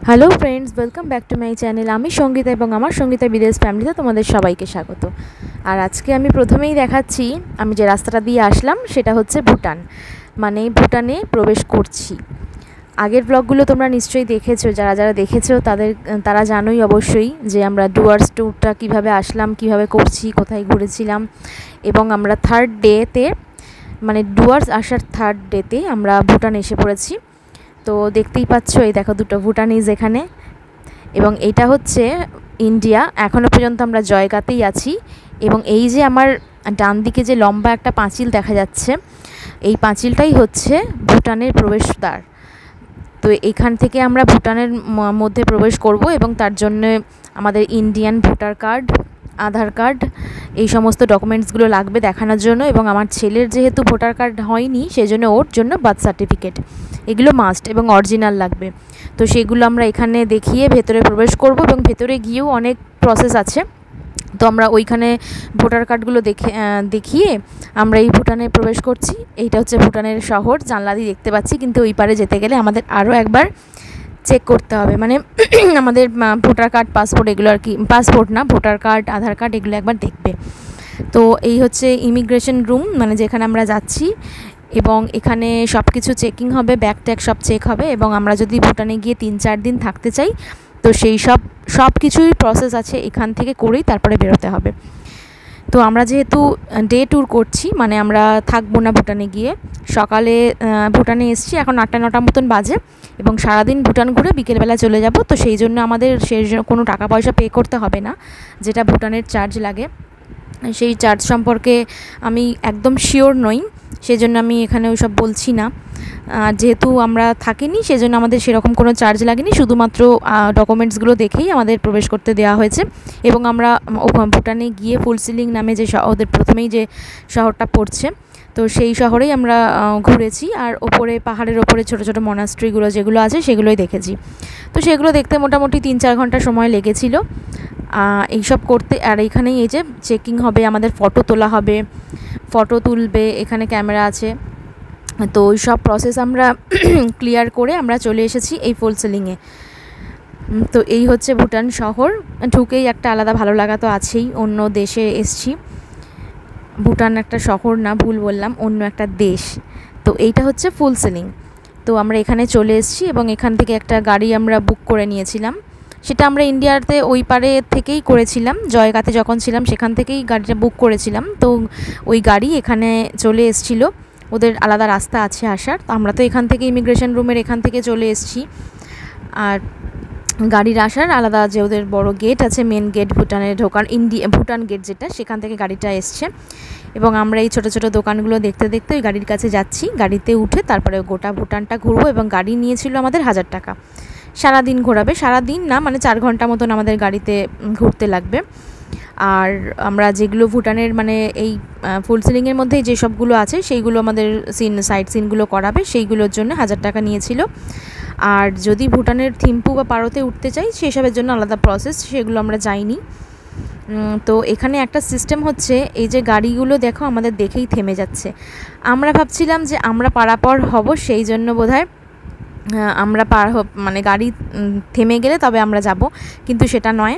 Hello friends, welcome back to my channel. आमी संगीता और आमार संगीता विदेश फैमिलीते तोमादेर सबाइके स्वागत। और आज के आमी प्रथमेई देखाच्छि आमी जे रास्ताटा दिये आसलाम सेटा होच्छे भूटान, माने भूटाने प्रवेश करछि। आगेर ब्लगगुलो तोमरा निश्चयई देखेछो, जारा जारा देखेछो तारा जानोई अवश्यई जे आमरा डुयार्स टूरटा किभाबे आसलाम, किभाबे करछि, कोथाय घुरेछिलाम एबं आमरा थार्ड डेते माने डुयार्स आसार थार्ड डेते आमरा भूटान एसे पड़ेछि। तो देखतेई पाচ্ছো এই দেখো দুটো ভুটানিজ এখানে, এবং এটা হচ্ছে ইন্ডিয়া। এখনো পর্যন্ত আমরা জয়গাতেই আছি, এবং এই যে আমার ডান দিকে যে লম্বা একটা পাঁচিল দেখা যাচ্ছে, এই পাঁচিলটাই হচ্ছে ভুটানের প্রবেশদ্বার। তো এখান থেকে আমরা ভুটানের মধ্যে প্রবেশ করব, এবং তার জন্য আমাদের ইন্ডিয়ান ভোটার কার্ড, আধার কার্ড, এই সমস্ত ডকুমেন্টসগুলো লাগবে দেখানোর জন্য। এবং আমার ছেলের যেহেতু ভোটার কার্ড হয়নি, সেজন্য ওর জন্য বার্থ সার্টিফিকেট, এগুলো মাস্ট এবং অরিজিনাল লাগবে। তো সেগুলো আমরা এখানে দেখিয়ে ভেতরে প্রবেশ করব, এবং ভেতরে গিয়েও অনেক প্রসেস আছে। তো আমরা ওইখানে ভোটার কার্ডগুলো দেখিয়ে আমরা এই ভুটানে প্রবেশ করছি। এইটা হচ্ছে ভুটানের শহর, জানলা দিয়ে দেখতে পাচ্ছি, কিন্তু ওই পারে যেতে গেলে আমাদের আরও একবার চেক করতে হবে, মানে আমাদের ভোটার কার্ড, পাসপোর্ট, এগুলো আর কি, পাসপোর্ট না, ভোটার কার্ড, আধার কার্ড, এগুলো একবার দেখবে। তো এই হচ্ছে ইমিগ্রেশন রুম, মানে যেখানে আমরা যাচ্ছি, এবং এখানে সব কিছু চেকিং হবে, ব্যাগ ট্যাগ সব চেক হবে। এবং আমরা যদি ভুটানে গিয়ে 3-4 দিন থাকতে চাই, তো সেই সব কিছুই প্রসেস আছে এখান থেকে করেই তারপরে বেরোতে হবে। তো আমরা যেহেতু ডে ট্যুর করছি, মানে আমরা থাকবো না ভুটানে গিয়ে, সকালে ভুটানে এসেছি, এখন 8-9 মতন বাজে, এবং সারাদিন ভুটান ঘুরে বিকেলবেলা চলে যাব। তো সেই জন্য আমাদের কোনো টাকা পয়সা পে করতে হবে না, যেটা ভুটানের চার্জ লাগে। সেই চার্জ সম্পর্কে আমি একদম শিওর নই, সেজন্য আমি এখানে ওইসব বলছি না। যেহেতু আমরা থাকিনি, সেজন্য আমাদের সেরকম কোনো চার্জ লাগেনি, শুধুমাত্র ডকুমেন্টসগুলো দেখেই আমাদের প্রবেশ করতে দেওয়া হয়েছে। এবং আমরা ভুটানে গিয়ে ফুলসিলিং নামে যে ওদের প্রথমেই যে শহরটা পড়ছে, তো সেই শহরেই আমরা ঘুরেছি। আর ওপরে পাহাড়ের ওপরে ছোটো ছোটো মনাস্ট্রিগুলো যেগুলো আছে সেগুলোই দেখেছি। তো সেগুলো দেখতে মোটামুটি 3-4 ঘন্টা সময় লেগেছিল এইসব করতে। আর এইখানেই এই যে চেকিং হবে, আমাদের ফটো তোলা হবে, ফটো তুলবে, এখানে ক্যামেরা আছে। তো ওই সব প্রসেস আমরা ক্লিয়ার করে আমরা চলে এসেছি এই ফুলসিলিংয়ে। তো এই হচ্ছে ভুটান শহর। ঢুকেই একটা আলাদা ভালো লাগা তো আছেই, অন্য দেশে এসছি। ভুটান একটা শহর না, ভুল বললাম, অন্য একটা দেশ। তো এইটা হচ্ছে ফুলসিলিং। তো আমরা এখানে চলে এসেছি, এবং এখান থেকে একটা গাড়ি আমরা বুক করে নিয়েছিলাম। সেটা আমরা ইন্ডিয়াতে ওই পারে থেকেই করেছিলাম, জয়গাতে যখন ছিলাম সেখান থেকেই গাড়িটা বুক করেছিলাম। তো ওই গাড়ি এখানে চলে এসেছিলো, ওদের আলাদা রাস্তা আছে আসার। তো আমরা তো এখান থেকে ইমিগ্রেশন রুমের এখান থেকে চলে এসেছি, আর গাড়ির আসার আলাদা যে ওদের বড় গেট আছে, মেন গেট, ভুটানে ঢোকার, ভুটান গেট যেটা, সেখান থেকে গাড়িটা এসছে। এবং আমরা এই ছোটো ছোটো দোকানগুলো দেখতে দেখতে ওই গাড়ির কাছে যাচ্ছি। গাড়িতে উঠে তারপরে গোটা ভুটানটা ঘুরবো, এবং গাড়ি নিয়েছিল আমাদের 1000 টাকা। সারাদিন ঘোরাবে, সারাদিন না, মানে 4 ঘন্টা মতন আমাদের গাড়িতে ঘুরতে লাগবে। আর আমরা যেগুলো ভুটানের মানে এই ফুলসিলিংয়ের মধ্যেই যে সবগুলো আছে সেইগুলো আমাদের সাইট সিনগুলো করাবে, সেইগুলোর জন্য 1000 টাকা নিয়েছিল। আর যদি ভুটানের থিম্পু বা পারোতে উঠতে চাই, সেসবের জন্য আলাদা প্রসেস, সেগুলো আমরা যাইনি। তো এখানে একটা সিস্টেম হচ্ছে, এই যে গাড়িগুলো দেখো আমাদের দেখেই থেমে যাচ্ছে। আমরা ভাবছিলাম যে আমরা পারাপার হব, সেই জন্য বোধহয় আমরা মানে গাড়ি থেমে গেলে তবে আমরা যাব, কিন্তু সেটা নয়।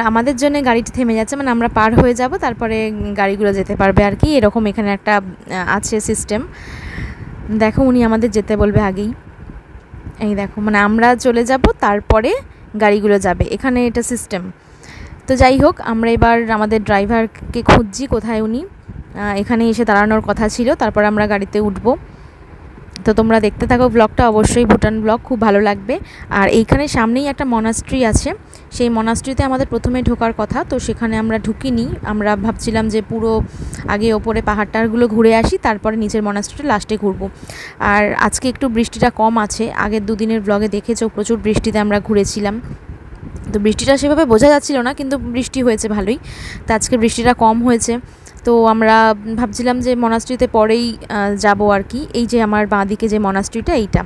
আমাদের জন্য গাড়িটি থেমে যাচ্ছে, মানে আমরা পার হয়ে যাব, তারপরে গাড়িগুলো যেতে পারবে আর কি, এরকম এখানে একটা আছে সিস্টেম। দেখো উনি আমাদের যেতে বলবে আগেই, এই দেখো, মানে আমরা চলে যাব, তারপরে গাড়িগুলো যাবে, এখানে এটা সিস্টেম। তো যাই হোক, আমরা এবার আমাদের ড্রাইভারকে খুঁজছি কোথায় উনি। এখানে এসে দাঁড়ানোর কথা ছিল, তারপর আমরা গাড়িতে উঠবো। তো তোমরা দেখতে থাকো ব্লগটা, অবশ্যই ভুটান ব্লগ খুব ভালো লাগবে। আর এইখানে সামনেই একটা মনাস্ট্রি আছে, সেই মনাস্ট্রিতে আমাদের প্রথমে ঢোকার কথা, তো সেখানে আমরা ঢুকিনি। আমরা ভাবছিলাম যে পুরো আগে ওপরে পাহাড়টাগুলো ঘুরে আসি, তারপরে নিচের মনাস্ট্রিটা লাস্টে ঘুরবো। আর আজকে একটু বৃষ্টিটা কম আছে, আগের 2 দিনের ব্লগে দেখেছো প্রচুর বৃষ্টিতে আমরা ঘুরেছিলাম। তো বৃষ্টিটা সেভাবে বোঝা যাচ্ছিল না, কিন্তু বৃষ্টি হয়েছে ভালোই। তো আজকে বৃষ্টিটা কম হয়েছে, তো আমরা ভাবছিলাম যে মনাস্ট্রিতে পরেই যাব আর কি। এই যে আমার বাঁদিকে যে মনাস্ট্রিটা এইটা,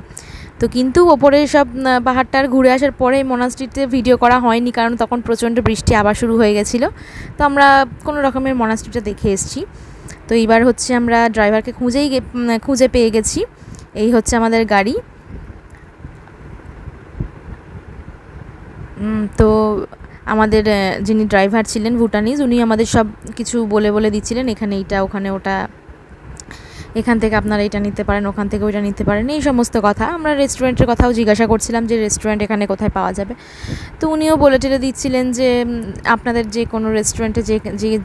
তো কিন্তু ওপরে সব পাহাড়টার ঘুরে আসার পরে মনাস্ট্রিতে ভিডিও করা হয়নি, কারণ তখন প্রচণ্ড বৃষ্টি আবার শুরু হয়ে গেছিলো। তো আমরা কোনো রকমের মনাস্ট্রিটা দেখে এসেছি। তো এইবার হচ্ছে আমরা ড্রাইভারকে খুঁজে পেয়ে গেছি। এই হচ্ছে আমাদের গাড়ি। তো আমাদের যিনি ড্রাইভার ছিলেন ভুটানিজ, উনি আমাদের সব কিছু বলে দিচ্ছিলেন, এখানে এইটা, ওখানে ওটা, এখান থেকে আপনারা এটা নিতে পারেন, ওখান থেকে ওইটা নিতে পারেন, এই সমস্ত কথা। আমরা রেস্টুরেন্টের কথাও জিজ্ঞাসা করছিলাম যে রেস্টুরেন্ট এখানে কোথায় পাওয়া যাবে। তো উনিও বলে দিচ্ছিলেন যে আপনাদের যে কোনো রেস্টুরেন্টে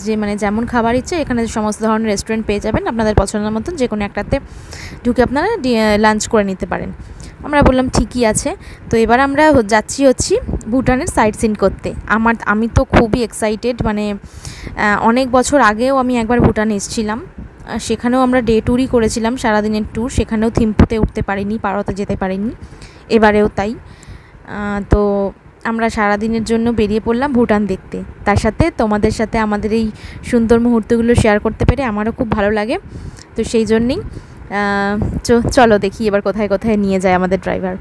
যে মানে যেমন খাবার ইচ্ছে এখানে সমস্ত ধরনের রেস্টুরেন্ট পেয়ে যাবেন, আপনাদের পছন্দের মতন যে কোনো একটাতে ঢুকে আপনারা লাঞ্চ করে নিতে পারেন। আমরা বললাম ঠিকই আছে। তো এবার আমরা হচ্ছি ভুটানের সাইট সিন করতে। আমি তো খুবই এক্সাইটেড, মানে অনেক বছর আগেও আমি একবার ভুটান এসেছিলাম, সেখানেও আমরা ডে ট্যুরই করেছিলাম, সারাদিনের ট্যুর। সেখানেও থিম্পুতে উঠতে পারিনি, পারোতে যেতে পারিনি, এবারেও তাই। তো আমরা সারাদিনের জন্য বেরিয়ে পড়লাম ভুটান দেখতে। তার সাথে তোমাদের সাথে আমাদের এই সুন্দর মুহূর্তগুলো শেয়ার করতে পেরে আমারও খুব ভালো লাগে। তো সেই জন্যেই চলো দেখি এবার কোথায় কোথায় নিয়ে যায় আমাদের ড্রাইভার।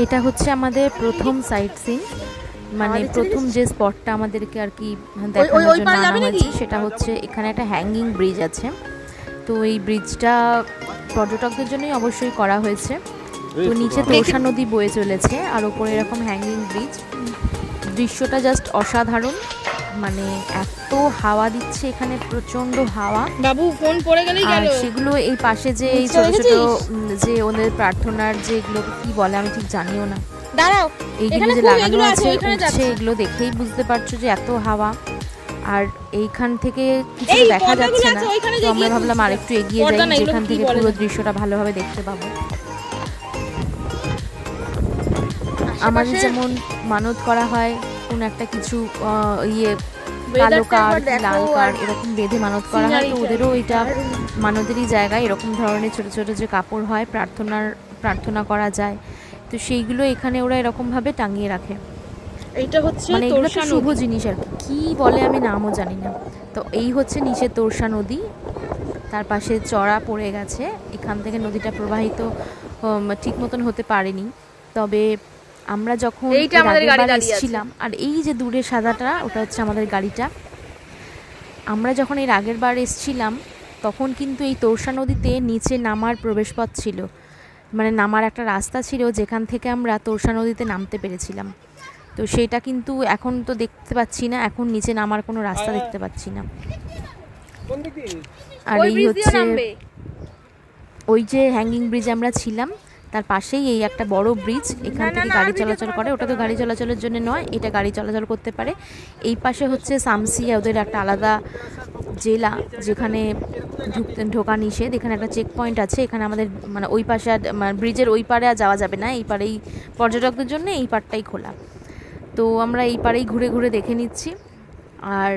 এটা হচ্ছে আমাদের প্রথম সাইট সিন, মানে প্রথম যে স্পটটা আমাদেরকে আর কি দেখানোর জন্য আনা হয়েছে সেটা হচ্ছে এখানে একটা হ্যাঙ্গিং ব্রিজ আছে। তো এই ব্রিজটা পর্যটকদের জন্যই অবশ্যই করা হয়েছে। তো নিচে তোষা নদী বয়ে চলেছে আর ওপরে এরকম হ্যাঙ্গিং ব্রিজ। দৃশ্যটা জাস্ট অসাধারণ, মানে এত হাওয়া দিচ্ছে এখানে, প্রচন্ড হাওয়া। বাবু ফোন পড়ে গেলেই গেল। সেগুলো এই পাশে যে এই ছোট ছোট যে ওদের প্রার্থনার যে এগুলো কি বলে আমি ঠিক জানিও না, দাঁড়াও, এইগুলো যে লাগানো আছে উঠছে, এগুলো দেখেই বুঝতে পারছো যে এত হাওয়া। আর এইখান থেকে কিছু দেখা যাচ্ছে না, তো আমরা ভাবলাম আরেকটু এগিয়ে যাই, যেখান থেকে পুরো দৃশ্যটা ভালোভাবে দেখতে পাবো। আমাদের যেমন মানত করা হয় কোন একটা কিছু কালো কার্ড, লাল কার্ড এরকম বেঁধে মানত করা হয়, তো ওদেরও এটা মানতেরই জায়গায় এরকম ধরনের ছোট ছোট যে কাপড় হয় প্রার্থনা করা যায়, তো সেইগুলো এখানে ওরা এরকম ভাবে টাঙিয়ে রাখে। এইটা হচ্ছে মানে এগুলো তো শুভ জিনিস আর কি বলে আমি নামও জানি না। তো এই হচ্ছে নিচে তোরসা নদী, তার পাশে চড়া পড়ে গেছে, এখান থেকে নদীটা প্রবাহিত ঠিক মতন হতে পারেনি। তবে আমরা যখন ছিলাম, আর এই যে দূরে সাদাটা ওটা হচ্ছে আমাদের গাড়িটা, আমরা যখন এর আগের বার এসেছিলাম তখন কিন্তু এই তোরসা নদীতে নিচে নামার প্রবেশপথ ছিল, মানে নামার একটা রাস্তা ছিল যেখান থেকে আমরা তোরসা নদীতে নামতে পেরেছিলাম। তো সেটা কিন্তু এখন তো দেখতে পাচ্ছি না, এখন নিচে নামার কোনো রাস্তা দেখতে পাচ্ছি না। আর এই হচ্ছে ওই যে হ্যাঙ্গিং ব্রিজ আমরা ছিলাম তার পাশেই এই একটা বড় ব্রিজ, এখান থেকে গাড়ি চলাচল করে। ওটা তো গাড়ি চলাচলের জন্য নয়, এটা গাড়ি চলাচল করতে পারে। এই পাশে হচ্ছে সামসিয়া, ওদের একটা আলাদা জেলা যেখানে ঢোকা নিষেধ, এখানে একটা চেক পয়েন্ট আছে। এখানে আমাদের মানে ওই পাশে ব্রিজের ওই পারে আর যাওয়া যাবে না, এই পারেই পর্যটকদের জন্য এই পারটাই খোলা। তো আমরা এই পারেই ঘুরে ঘুরে দেখে নিচ্ছি। আর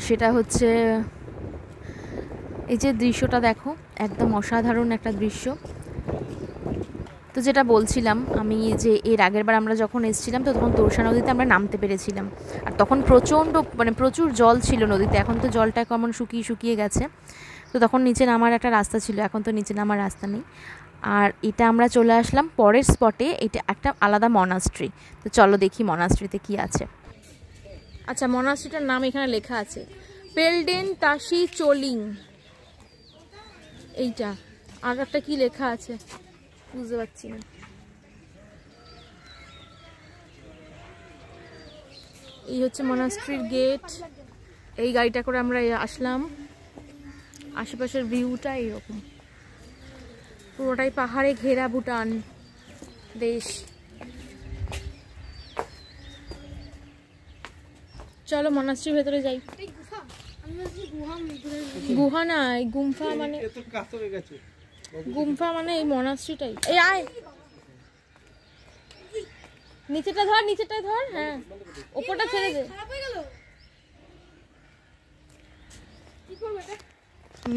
সেটা হচ্ছে এই যে দৃশ্যটা দেখো, একদম অসাধারণ একটা দৃশ্য। তো যেটা বলছিলাম আমি, যে এর আগের বার আমরা যখন এসেছিলাম তো তখন তোরসা নদীতে আমরা নামতে পেরেছিলাম, আর তখন প্রচুর জল ছিল নদীতে। এখন তো জলটা কেমন শুকিয়ে গেছে, তো তখন নিচে নামার একটা রাস্তা ছিল, এখন তো নিচে নামার রাস্তা নেই। আর এটা আমরা চলে আসলাম পরের স্পটে, এটা একটা আলাদা মনাস্ট্রি। তো চলো দেখি মনাস্ট্রিতে কি আছে। আচ্ছা, মনাস্ট্রিটার নাম এখানে লেখা আছে পেলডেন তাসি চোলিং, এইটা। আর একটা কি লেখা আছে বুঝতে পারছি না। এই হচ্ছে মনাস্ট্রির গেট। এই গাড়িটা করে আমরা আসলাম। আশেপাশের ভিউটা এইরকম, পুরোটাই পাহাড়ে ঘেরা ভুটান দেশ। চলো মনাস্ট্রির ভেতরে যাই। গুহা না, গুম্ফা মানে, গুম্ফা মানে এই মনাস্ট্রিটাই। এই আয়, নিচেটা ধর, নিচেটা ধর। হ্যাঁ, ওপরটা ছেড়ে দে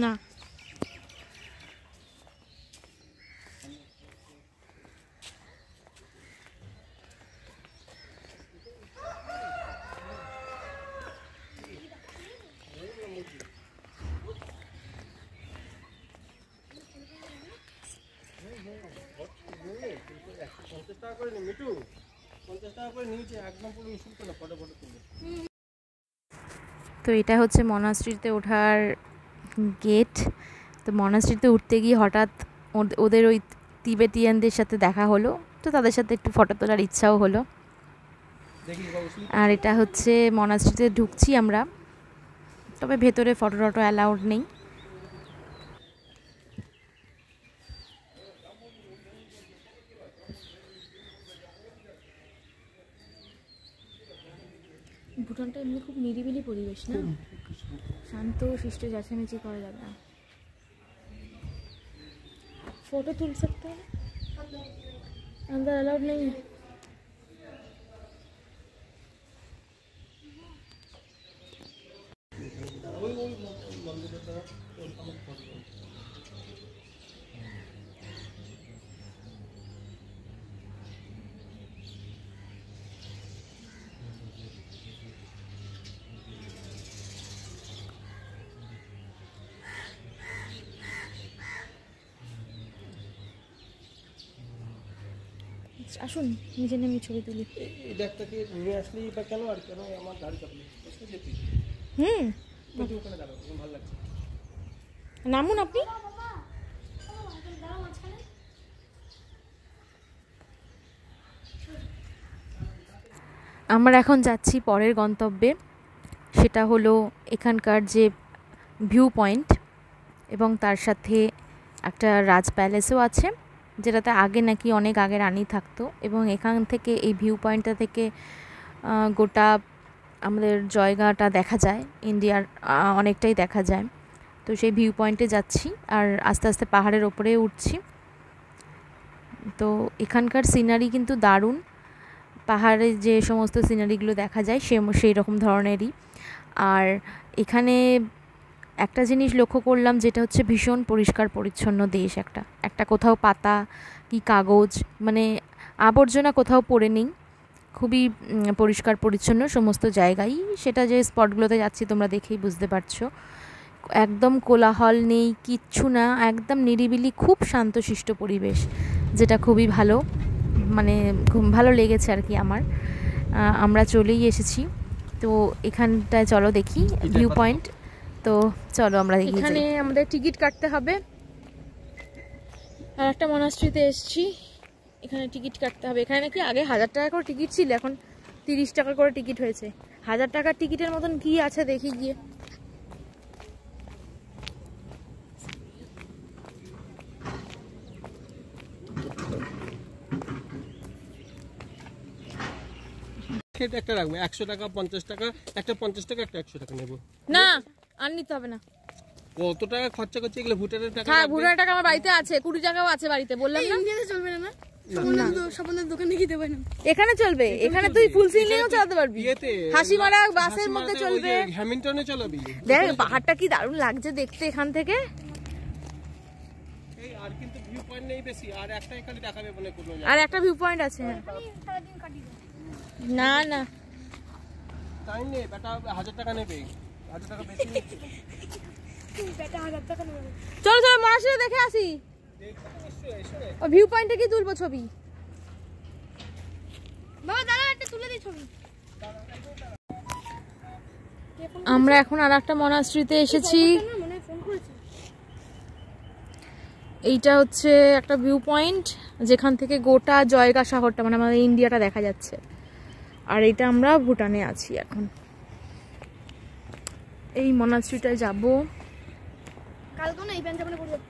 না। তো এটা হচ্ছে মনাস্ট্রিতে ওঠার গেট। তো মনাস্ট্রিতে উঠতে গিয়ে হঠাৎ ওদের ওই তিবেটিয়ানদের সাথে দেখা হলো, তো তাদের সাথে একটু ফটো তোলার ইচ্ছাও হলো। আর এটা হচ্ছে মনাস্ট্রিতে ঢুকছি আমরা, তবে ভেতরে ফটো টটো অ্যালাউড নেই। ভুটানটা এমনি খুব নিরিবিলি পরিবেশ না, শান্ত শিষ্ট, চেঁচামেচি করা যাবে না। फोटो तुल सकते हैं, अंदर अलाउड नहीं है। আসুন নিচে নেমে ছবি তুলি। এই ব্যাগটাকে নিয়ে আসলেই বা কেন, আর কেন আমার গাড়ি চাপলি ওখানে দাঁড়াও, ভালো লাগছে। নামুন আপনি। আমরা এখন যাচ্ছি পরের গন্তব্যে, সেটা হলো এখানকার যে ভিউ পয়েন্ট, এবং তার সাথে একটা রাজ প্যালেসও আছে, যেটাতে আগে নাকি অনেক আগে রানী থাকতো। এবং এখান থেকে এই ভিউ পয়েন্টটা থেকে গোটা আমাদের জায়গাটা দেখা যায়, ইন্ডিয়ার অনেকটাই দেখা যায়। তো সেই ভিউ পয়েন্টে যাচ্ছি আর আস্তে আস্তে পাহাড়ের ওপরে উঠছি। তো এখানকার সিনারি কিন্তু দারুণ, পাহাড়ে যে সমস্ত সিনারিগুলো দেখা যায় সেই রকম ধরনেরই। আর এখানে একটা জিনিস লক্ষ্য করলাম, যেটা হচ্ছে ভীষণ পরিষ্কার পরিচ্ছন্ন দেশ। একটা কোথাও পাতা কি কাগজ মানে আবর্জনা কোথাও পড়ে নেই, খুবই পরিষ্কার পরিচ্ছন্ন সমস্ত জায়গায়। সেটা যে স্পটগুলোতে যাচ্ছি তোমরা দেখেই বুঝতে পারছো, একদম কোলাহল নেই, কিচ্ছু না, একদম নিরিবিলি, খুব শান্তশিষ্ট পরিবেশ, যেটা খুবই ভালো, মানে খুব ভালো লেগেছে আর কি আমার। আমরা চলেই এসেছি। তো এখানটায় চলো দেখি ভিউ পয়েন্ট। তো চলো আমরা দেখি। এখানে আমাদের টিকিট কাটতে হবে। আর একটা মনাস্ট্রিতে এসেছি, এখানে টিকিট কাটতে হবে। এখানে নাকি আগে 1000 টাকা করে টিকিট ছিল, এখন 30 টাকা করে টিকিট হয়েছে। 1000 টাকার টিকিটের মতন কি আছে দেখি গিয়ে। একটা রাখবো 100 টাকা, 50 টাকা, একটা 50 টাকা, একটা 100 টাকা নেবো। না, আর নিতে হবে না। কত টাকা খরচা করছে এগুলো? ভুটানের টাকা। হ্যাঁ, ভুটানের টাকা আমার বাড়িতে আছে, 20 টাকাও আছে বাড়িতে। বললাম না ইন্ডিয়াতে চলবে না, সাবনের দোকানে খেতে পারে না। এখানে চলবে, এখানে তুই ফুল সিলিংও চালাতে পারবি, হাসি মারা বাসের মধ্যে চলবে। হ্যামিল্টনে চলাবি। দেখ পাহাড়টা কি দারুণ লাগছে দেখতে এখান থেকে। এই আর কিন্তু ভিউ পয়েন্ট নেই বেশি, আর একটাই খালি দেখাবে বলে কোনো। আর একটা ভিউ পয়েন্ট আছে। না না তাই নেই বেটা, 1000 টাকা নেবে, 1000 টাকা বেশি। চলো চলো মনাস্ট্রি দেখে আসি, ও ভিউ পয়েন্টে কি তুলবো ছবি। বাবা দাঁড়া একটা তুলে দিই ছবি। আমরা এখন আর একটা মনাস্ট্রিতে এসেছি। মনে হয় ফোন করেছে। এইটা হচ্ছে একটা ভিউ পয়েন্ট যেখান থেকে গোটা জয়গা শহরটা মানে আমাদের ইন্ডিয়াটা দেখা যাচ্ছে। আর এটা আমরা ভুটানে আছি এখন। এই মনাস্ট্রিটায় যাব। কালকে না এই প্যান্টটা পরে যাবো।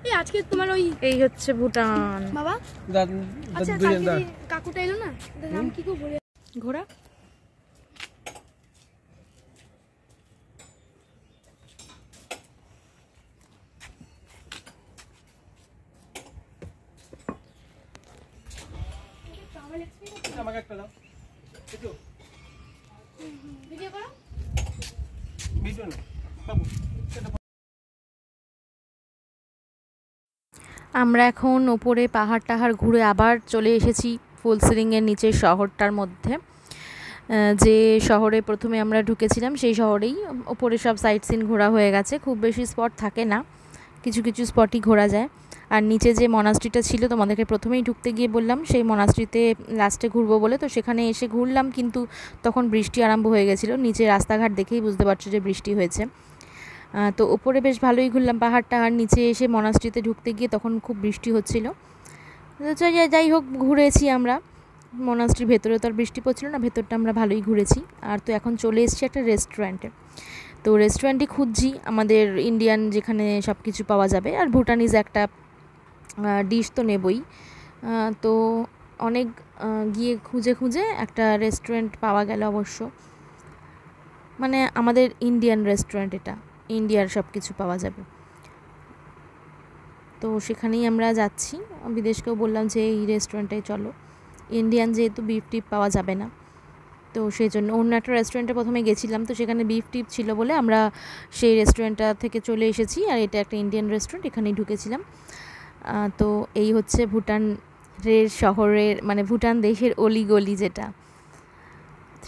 এই আজকে তোমার ওই এই হচ্ছে ভুটান। বাবা আচ্ছা কালকে যে কাকুটা এলো না, ওটার নাম কি গো বলে? ঘোড়া। আমাকে একটা দাও একটু ভিডিও করো। ভিডিও না বাবু। আমরা এখন ওপরে পাহাড় টাহাড় ঘুরে আবার চলে এসেছি ফুলসিলিংয়ের নিচের শহরটার মধ্যে। যে শহরে প্রথমে আমরা ঢুকেছিলাম সেই শহরেই ওপরে সব সাইট সিন ঘোরা হয়ে গেছে। খুব বেশি স্পট থাকে না, কিছু কিছু স্পটই ঘোরা যায়। আর নিচে যে মনাস্ট্রিটা ছিল তোমাদেরকে প্রথমেই ঢুকতে গিয়ে বললাম, সেই মনাস্ট্রিতে লাস্টে ঘুরবো বলে, তো সেখানে এসে ঘুরলাম কিন্তু তখন বৃষ্টি আরম্ভ হয়ে গেছিলো। নিচে রাস্তাঘাট দেখেই বুঝতে পারছো যে বৃষ্টি হয়েছে। তো ওপরে বেশ ভালোই ঘুরলাম পাহাড় টাহাড়, নিচে এসে মনাস্ট্রিতে ঢুকতে গিয়ে তখন খুব বৃষ্টি হচ্ছিল। তো যাই হোক ঘুরেছি আমরা। মনাস্ট্রির ভেতরে তো আর বৃষ্টি পড়ছিল না, ভেতরটা আমরা ভালোই ঘুরেছি। আর তো এখন চলে এসেছি একটা রেস্টুরেন্টে। তো রেস্টুরেন্টই খুঁজছি আমাদের ইন্ডিয়ান যেখানে সব কিছু পাওয়া যাবে, আর ভুটানিজ একটা ডিশ তো নেবই। তো অনেক গিয়ে খুঁজে খুঁজে একটা রেস্টুরেন্ট পাওয়া গেল অবশ্য, মানে আমাদের ইন্ডিয়ান রেস্টুরেন্ট, এটা ইন্ডিয়ার সব কিছু পাওয়া যাবে। তো সেখানেই আমরা যাচ্ছি। বিদেশকেও বললাম যে এই রেস্টুরেন্টে চলো, ইন্ডিয়ান যেহেতু বিফ টিপ পাওয়া যাবে না, তো সেই জন্য অন্য একটা রেস্টুরেন্টে প্রথমে গেছিলাম, তো সেখানে বিফ টিপ ছিল বলে আমরা সেই রেস্টুরেন্টটা থেকে চলে এসেছি। আর এটা একটা ইন্ডিয়ান রেস্টুরেন্ট, এখানেই ঢুকেছিলাম। তো এই হচ্ছে ভুটানের শহরের মানে ভুটান দেশের অলিগলি যেটা,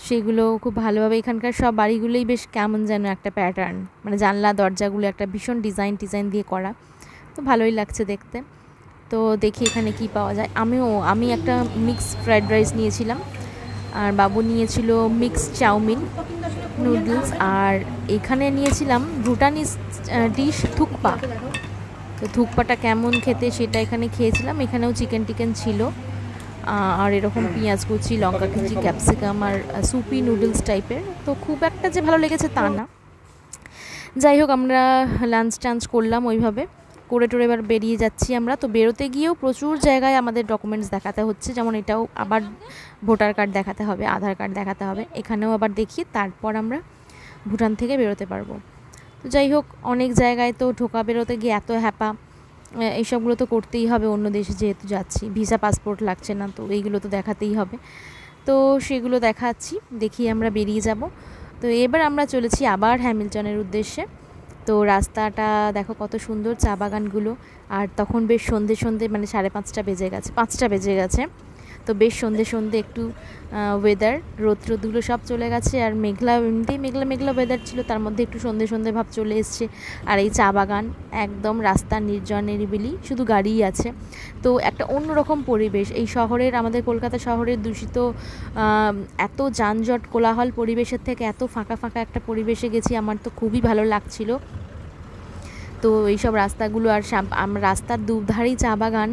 সেগুলো খুব ভালোভাবে, এখানকার সব বাড়িগুলোই বেশ কেমন যেন একটা প্যাটার্ন, মানে জানলা দরজাগুলো একটা ভীষণ ডিজাইন দিয়ে করা, তো ভালোই লাগছে দেখতে। তো দেখি এখানে কি পাওয়া যায়। আমি একটা মিক্স ফ্রাইড রাইস নিয়েছিলাম, আর বাবু নিয়েছিল মিক্স চাউমিন নুডলস, আর এখানে নিয়েছিলাম ভুটানিজ ডিশ থুকপা। তো থুকপাটা কেমন খেতে সেটা এখানে খেয়েছিলাম। এখানেও চিকেন টিকেন ছিল, আর এরকম পেঁয়াজ কুচি, লঙ্কা কুচি, ক্যাপসিকাম আর সুপি নুডলস টাইপের। তো খুব একটা যে ভালো লেগেছে তা না। যাই হোক আমরা লাঞ্চ টাঞ্চ করলাম ওইভাবে করে টোরে এবার বেরিয়ে যাচ্ছি আমরা। তো বেরোতে গিয়েও প্রচুর জায়গায় আমাদের ডকুমেন্টস দেখাতে হচ্ছে, যেমন এটাও আবার ভোটার কার্ড দেখাতে হবে, আধার কার্ড দেখাতে হবে, এখানেও আবার দেখিয়ে তারপর আমরা ভুটান থেকে বেরোতে পারবো। তো যাই হোক অনেক জায়গায় তো ঢোকা বেরোতে গিয়ে এত হ্যাপা, এইসবগুলো তো করতেই হবে, অন্য দেশে যেহেতু যাচ্ছি, ভিসা পাসপোর্ট লাগছে না, তো এইগুলো তো দেখাতেই হবে। তো সেগুলো দেখাচ্ছি, দেখিয়ে আমরা বেরিয়ে যাব। তো এবার আমরা চলেছি আবার হ্যামিল্টনের উদ্দেশ্যে। তো রাস্তাটা দেখো কত সুন্দর, চা বাগানগুলো, আর তখন বেশ সন্ধে মানে 5:30 বেজে গেছে, 5টা বেজে গেছে। তো বেশ সন্ধে একটু ওয়েদার, রোদগুলো সব চলে গেছে, আর এমনিতেই মেঘলা ওয়েদার ছিল, তার মধ্যে একটু সন্ধে ভাব চলে এসছে। আর এই চা বাগান একদম রাস্তা নির্জন নিরিবিলি, শুধু গাড়িই আছে। তো একটা অন্যরকম পরিবেশ এই শহরের, আমাদের কলকাতা শহরের দূষিত এত যানজট কোলাহল পরিবেশের থেকে এত ফাঁকা একটা পরিবেশে গেছি, আমার তো খুবই ভালো লাগছিল। তো এইসব রাস্তাগুলো আর রাস্তার দুধারেই চা বাগান,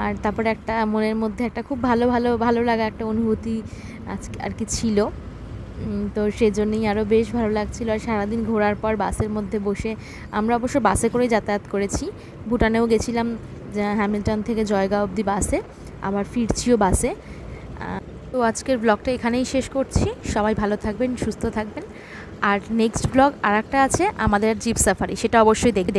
আর তারপরে একটা মনের মধ্যে একটা খুব ভালো লাগা একটা অনুভূতি আজকে আর কি ছিল। তো সেজন্যই আরও বেশ ভালো লাগছিল। আর সারাদিন ঘোরার পর বাসের মধ্যে বসে, আমরা অবশ্য বাসে করেই যাতায়াত করেছি, ভুটানেও গেছিলাম হ্যামিল্টন থেকে জয়গাঁও অবধি বাসে, আবার ফিরছিও বাসে। তো আজকের ব্লগটা এখানেই শেষ করছি। সবাই ভালো থাকবেন, সুস্থ থাকবেন। আর নেক্সট ব্লগ আর একটা আছে আমাদের জিপ সাফারি, সেটা অবশ্যই দেখে